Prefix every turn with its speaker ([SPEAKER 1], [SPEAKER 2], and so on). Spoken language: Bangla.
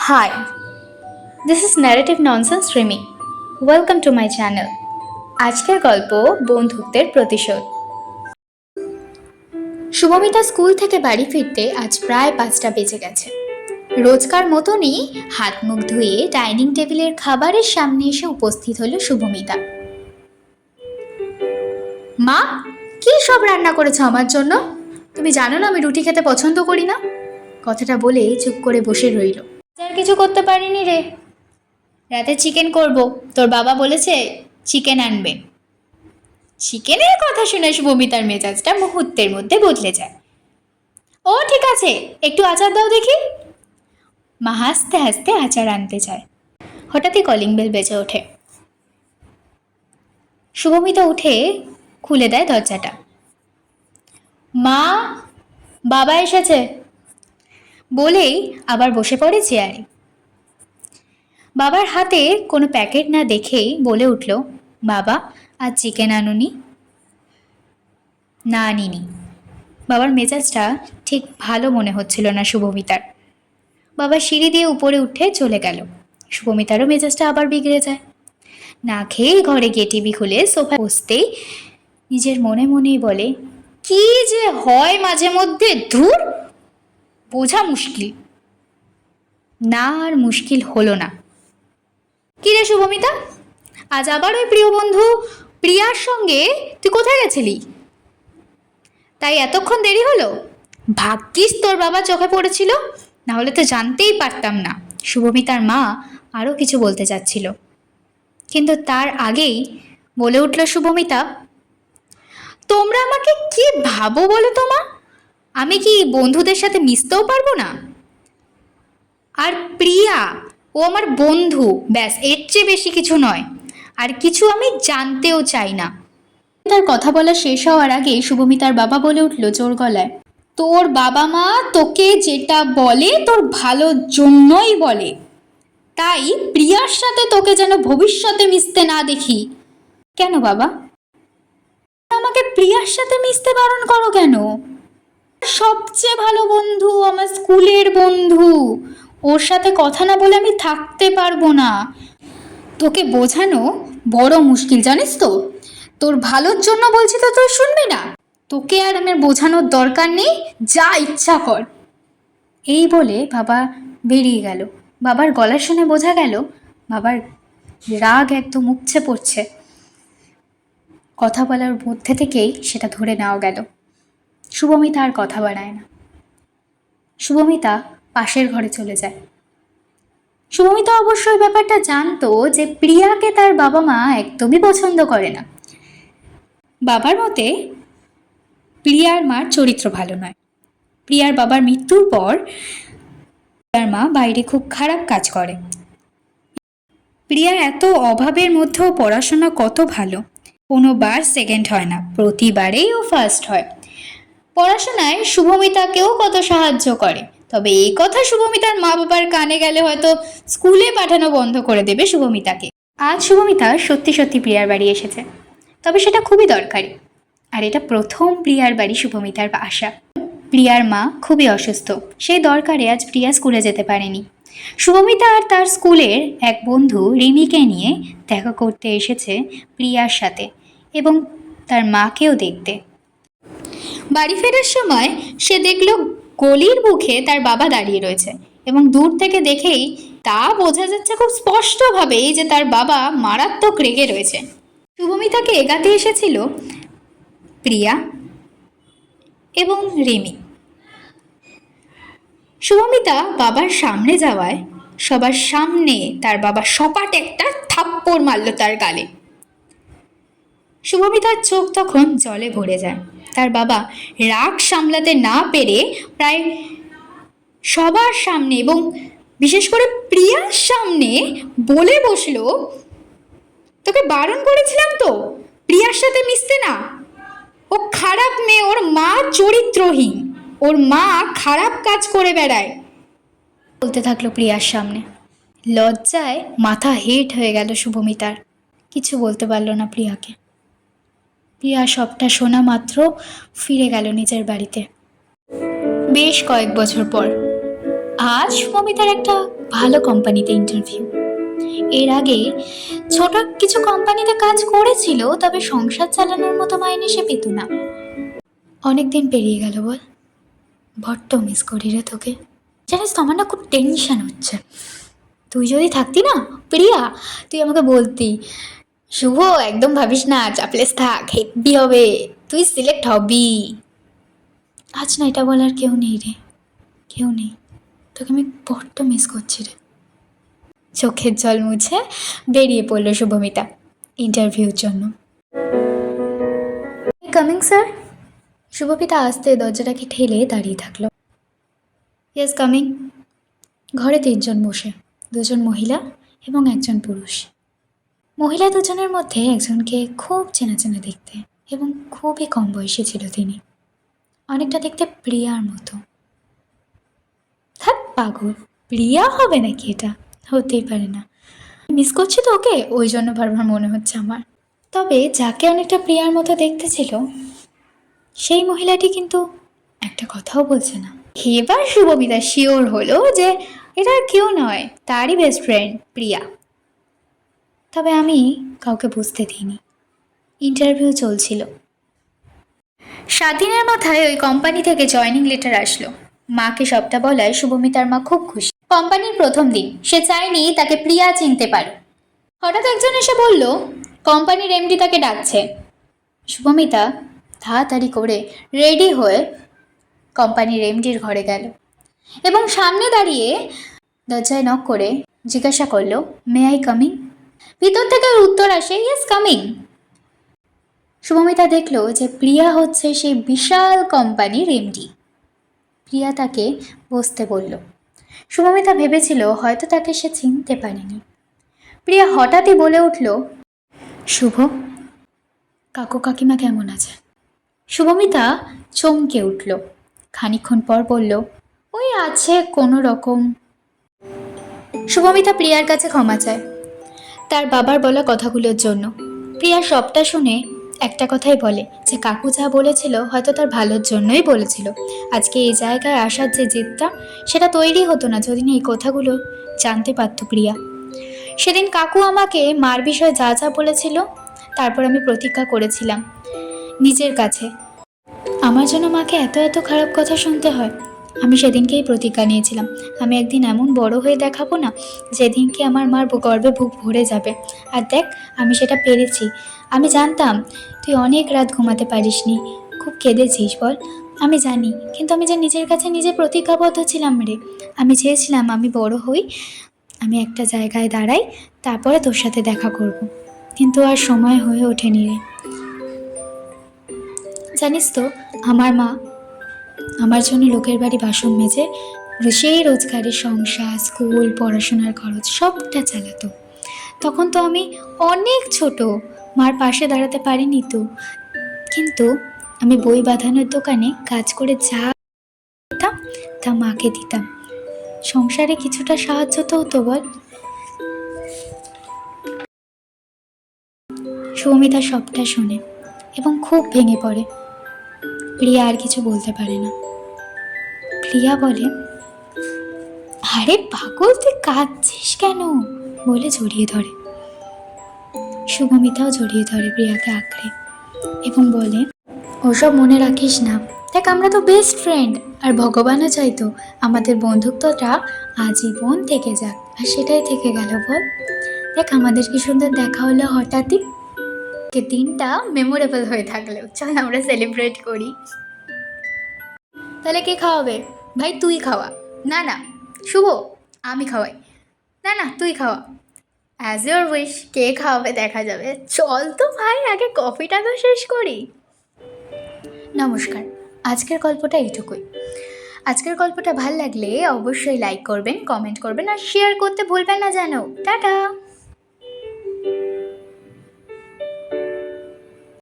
[SPEAKER 1] Hi, this is Narrative Nonsense Remy. Welcome to my channel. আজকের গল্প বন্ধুত্বের প্রতিশোধ। শুভমিতা স্কুল থেকে বাড়ি ফিরতে আজ প্রায় 5টা বেজে গেছে। রোজকার মতনই হাত মুখ ধুয়ে ডাইনিং টেবিলের খাবারের সামনে এসে উপস্থিত হলো শুভমিতা। মা, কি সব রান্না করেছো আমার জন্য? তুমি জানো না আমি রুটি খেতে পছন্দ করি না। কথাটা বলে চুপ করে বসে রইল। আর কিছু করতে পারিনি রে, রাতে চিকেন করব, তোর বাবা বলেছে চিকেন আনবে। চিকেনের কথা শুনে শুভমিতার মেজাজটা মুহূর্তের মধ্যে বদলে যায়। ও ঠিক আছে, একটু আচার দাও দেখি। মা হাসতে হাসতে আচার আনতে চায়। হঠাৎই কলিং বেল বেজে ওঠে। শুভমিতা উঠে খুলে দেয় দরজাটা। মা, বাবা এসেছে বলেই আবার বসে পড়ে চেয়ারে। বাবার হাতে কোনো প্যাকেট না দেখেই বলে উঠল, বাবা আজ চিকেন আনুনি? না, আনিনি। বাবার মেজাজটা ঠিক ভালো মনে হচ্ছিল না শুভমিতার। বাবা সিঁড়ি দিয়ে উপরে উঠে চলে গেল। শুভমিতারও মেজাজটা আবার বিগড়ে যায়। না খেয়েই ঘরে গিয়ে টিভি খুলে সোফায় বসতেই নিজের মনে মনেই বলে, কি যে হয় মাঝে মধ্যে, ধুর, বোঝা মুশকিল। না আর মুশকিল হলো না। কি রে শুভমিতা, আজ আবার ওই প্রিয় বন্ধু প্রিয়ার সঙ্গে তুই কোথায় গেছিলি? তাই এতক্ষণ দেরি হলো? ভাগ্যিস তোর বাবা চোখে পড়েছিল, না হলে তো জানতেই পারতাম না। শুভমিতার মা আরও কিছু বলতে চাচ্ছিল, কিন্তু তার আগেই বলে উঠল শুভমিতা, তোমরা আমাকে কি ভাবো বলো তো মা? আমি কি বন্ধুদের সাথে মিশতেও পারবো না? আর প্রিয়া, ও আমার বন্ধু, ব্যাস, এর চেয়ে বেশি কিছু নয়। আর কিছু আমি জানতেও চাই না। তার কথা বলা শেষ হওয়ার আগে শুভমিতার বাবা বলে উঠল জোর গলায়, তোর বাবা মা তোকে যেটা বলে তোর ভালোর জন্যই বলে, তাই প্রিয়ার সাথে তোকে যেন ভবিষ্যতে মিশতে না দেখি। কেন বাবা, আমাকে প্রিয়ার সাথে মিশতে বারণ করো কেন? সবচেয়ে ভালো বন্ধু, আমার স্কুলের বন্ধু, ওর সাথে কথা না বলে আমি থাকতে পারবো না। তোকে বোঝানো বড় মুশকিল, জানিস তো। তোর ভালোর জন্য বলছি তো তুই শুনবি না। তোকে আর আমার বোঝানোর দরকার নেই, যা ইচ্ছা কর। এই বলে বাবা বেরিয়ে গেল। বাবার গলা শুনে বোঝা গেল বাবার রাগ একদম উপচে পড়ছে। কথা বলার মধ্যে থেকেই সেটা ধরে নেওয়া গেল। শুভমিতা আর কথা বাড়ায় না। শুভমিতা পাশের ঘরে চলে যায়। শুভমিতা অবশ্যই ব্যাপারটা জানতো যে প্রিয়াকে তার বাবা মা একদমই পছন্দ করে না। বাবার মতে প্রিয়ার মার চরিত্র ভালো নয়। প্রিয়ার বাবার মৃত্যুর পর প্রিয়ার মা বাইরে খুব খারাপ কাজ করে। প্রিয়া এত অভাবের মধ্যেও পড়াশোনা কত ভালো, কোনোবার সেকেন্ড হয় না, প্রতিবারেই ও ফার্স্ট হয়। পড়াশোনায় শুভমিতাকেও কত সাহায্য করে। তবে এই কথা শুভমিতার মা বাবার কানে গেলে হয়তো স্কুলে পাঠানো বন্ধ করে দেবে শুভমিতাকে। আজ শুভমিতা সত্যি সত্যি প্রিয়ার বাড়ি এসেছে, তবে সেটা খুবই দরকারি। আর এটা প্রথম প্রিয়ার বাড়ি শুভমিতার আসা। প্রিয়ার মা খুবই অসুস্থ, সেই দরকারে আজ প্রিয়া স্কুলে যেতে পারেনি। শুভমিতা আর তার স্কুলের এক বন্ধু রিমিকে নিয়ে দেখা করতে এসেছে প্রিয়ার সাথে, এবং তার মাকেও দেখতে। বাড়ি ফেরার সময় সে দেখল গলির মুখে তার বাবা দাঁড়িয়ে রয়েছে, এবং দূর থেকে দেখেই তা বোঝা যাচ্ছে খুব স্পষ্টভাবেই যে তার বাবা মারাত্মক রেগে রয়েছে। শুভমিতাকে এগাতে এসেছিল প্রিয়া এবং রিমি। শুভমিতা বাবার সামনে যাওয়ায় সবার সামনে তার বাবা সপাট একটা থাপ্পড় মারল তার গালে। শুভমিতার চোখ তখন জলে ভরে যায়। তার বাবা রাগ সামলাতে না পেরে প্রায় সবার সামনে এবং বিশেষ করে প্রিয়ার সামনে বলে বসলো, তোকে বারণ করেছিলাম তো প্রিয়ার সাথে মিশতে না। ও খারাপ মেয়ে, ওর মা চরিত্রহীন, ওর মা খারাপ কাজ করে বেড়ায়, বলতে থাকলো প্রিয়ার সামনে। লজ্জায় মাথা হেট হয়ে গেল শুভমিতার। কিছু বলতে পারল না প্রিয়াকে। প্রিয়া সবটা শোনা মাত্র ফিরে গেল নিজের বাড়িতে। বেশ কয়েক বছর পর আজ শুভমিতার একটা ভালো কোম্পানিতে ইন্টারভিউ। এর আগে ছোট কিছু কোম্পানিতে কাজ করেছিল, তবে সংসার চালানোর মতো মাইনে সে পেত না। অনেক দিন পেরিয়ে গেল বল, বড্ড মিস করি রে তোকে। জানিস তো আমার না খুব টেনশন হচ্ছে। তুই যদি থাকতি না প্রিয়া, তুই আমাকে বলতি, শুভ একদম ভাবিস না, চাপলেস থাক, হেব্বি হবে, তুই সিলেক্ট হবি। আজ না এটা বলার কেউ নেই রে, কেউ নেই। তোকে আমি বড্ড মিস করছি রে। চোখের জল মুছে বেরিয়ে পড়ল শুভমিতা ইন্টারভিউর জন্য। Coming sir. শুভমিতা আসতে দরজাটাকে ঠেলে দাঁড়িয়ে থাকলো। Yes coming. ঘরে 3 জন বসে, 2 জন মহিলা এবং 1 জন পুরুষ। মহিলা 2 জনের মধ্যে একজনকে খুব চেনা চেনা দেখতে এবং খুবই কম বয়সী ছিল তিনি, অনেকটা দেখতে প্রিয়ার মতো। থাক পাগল, প্রিয়া হবে নাকি? এটা হতেই পারে না। মিস করছি তো ওকে, ওই জন্য বারবার মনে হচ্ছে আমার। তবে যাকে অনেকটা প্রিয়ার মতো দেখতে ছিল সেই মহিলাটি কিন্তু একটা কথাও বলছে না। এবার শুভমিতা শিওর হলো যে এটা কেউ নয়, তারই বেস্ট ফ্রেন্ড প্রিয়া। তবে আমি কাউকে বুঝতে দিইনি। ইন্টারভিউ চলছিল। 7 দিনের মাথায় ওই কোম্পানি থেকে জয়নিং লেটার আসলো। মাকে সবটা বলায় শুভমিতার মা খুব খুশি। কোম্পানির প্রথম দিন, সে চায়নি তাকে প্রিয়া চিনতে পারে। হঠাৎ একজন এসে বলল কোম্পানির এমডি তাকে ডাকছে। শুভমিতা তাড়াতাড়ি করে রেডি হয়ে কোম্পানির এমডির ঘরে গেল এবং সামনে দাঁড়িয়ে দরজায় নক করে জিজ্ঞাসা করলো, মে আই কামিং? ভিতর থেকে উত্তর আসে, ইয়েস কামিং। শুভমিতা দেখলো যে প্রিয়া হচ্ছে সেই বিশাল কোম্পানির এমডি। প্রিয়া তাকে বসতে বলল। শুভমিতা ভেবেছিল হয়তো তাকে সে চিনতে পারেনি। প্রিয়া হঠাৎই বলে উঠল, শুভ, কাকু কাকিমা কেমন আছে? শুভমিতা চমকে উঠল। খানিকক্ষণ পর বলল, ওই আছে কোনো রকম। শুভমিতা প্রিয়ার কাছে ক্ষমা চায় তার বাবার বলা কথাগুলোর জন্য। প্রিয়া সবটা শুনে একটা কথাই বলে যে কাকু যা বলেছিল হয়তো তার ভালোর জন্যই বলেছিল। আজকে এই জায়গায় আসার যে জেদটা, সেটা তৈরি হতো না যদি না এই কথাগুলো জানতে পারত প্রিয়া। সেদিন কাকু আমাকে মার বিষয়ে যা যা বলেছিল, তারপর আমি প্রতিজ্ঞা করেছিলাম নিজের কাছে, আমার জন্য মাকে এত এত খারাপ কথা শুনতে হয়। আমি সেদিনকেই প্রতিজ্ঞা নিয়েছিলাম, আমি একদিন এমন বড় হয়ে দেখাবো না যেদিনকে আমার মার গর্বে বুক ভরে যাবে। আর দেখ, আমি সেটা পেরেছি। আমি জানতাম তুই অনেক রাত ঘুমাতে পারিসনি, খুব কেঁদেছিস বল, আমি জানি, কিন্তু আমি যে নিজের কাছে নিজে প্রতিজ্ঞাবদ্ধ ছিলাম রে। আমি চেয়েছিলাম আমি বড় হই, আমি একটা জায়গায় দাঁড়াই, তারপরে তোর সাথে দেখা করব। কিন্তু আর সময় হয়ে ওঠেনি রে। জানিস তো, আমার মা আমার জন্য লোকের বাড়ি বাসন মেজে সেই রোজগারের সংসার, স্কুল, পড়াশোনার খরচ সবটা চালাতো। তখন তো আমি অনেক ছোট, মার পাশে দাঁড়াতে পারিনি তো। কিন্তু আমি বই বাঁধানোর দোকানে কাজ করে যা দিতাম তা মাকে দিতাম। সংসারে কিছুটা সাহায্য তো হতো বল। সৌমিতা সবটা শোনে এবং খুব ভেঙে পড়ে। প্রিয়া আর কিছু বলতে পারে না। প্রিয়া বলে, আরে পাগল, তুই কাঁদছিস কেন? বলে জড়িয়ে ধরে। শুভমিতাও জড়িয়ে ধরে প্রিয়াকে আঁকড়ে এবং বলে, ওসব মনে রাখিস না, দেখ আমরা তো বেস্ট ফ্রেন্ড, আর ভগবানও চাইতো আমাদের বন্ধুত্বটা আজীবন থেকে যাক, আর সেটাই থেকে গেল বল। দেখ আমাদের কি সুন্দর দেখা হলো হঠাৎই, দিনটা মেমোরেবল হয়ে থাকলেও চল আমরা সেলিব্রেট করি। তাহলে কে খাওয়াবে? ভাই তুই খাওয়া। না না শুভ, আমি খাওয়াই। না না তুই খাওয়া। অ্যাজ ইউর উইশ, কে খাওয়াবে দেখা যাবে। চল তো ভাই, আগে কফিটা তো শেষ করি। নমস্কার, আজকের গল্পটা এইটুকুই। আজকের গল্পটা ভাল লাগলে অবশ্যই লাইক করবেন, কমেন্ট করবেন আর শেয়ার করতে ভুলবেন না যেন। টাটা।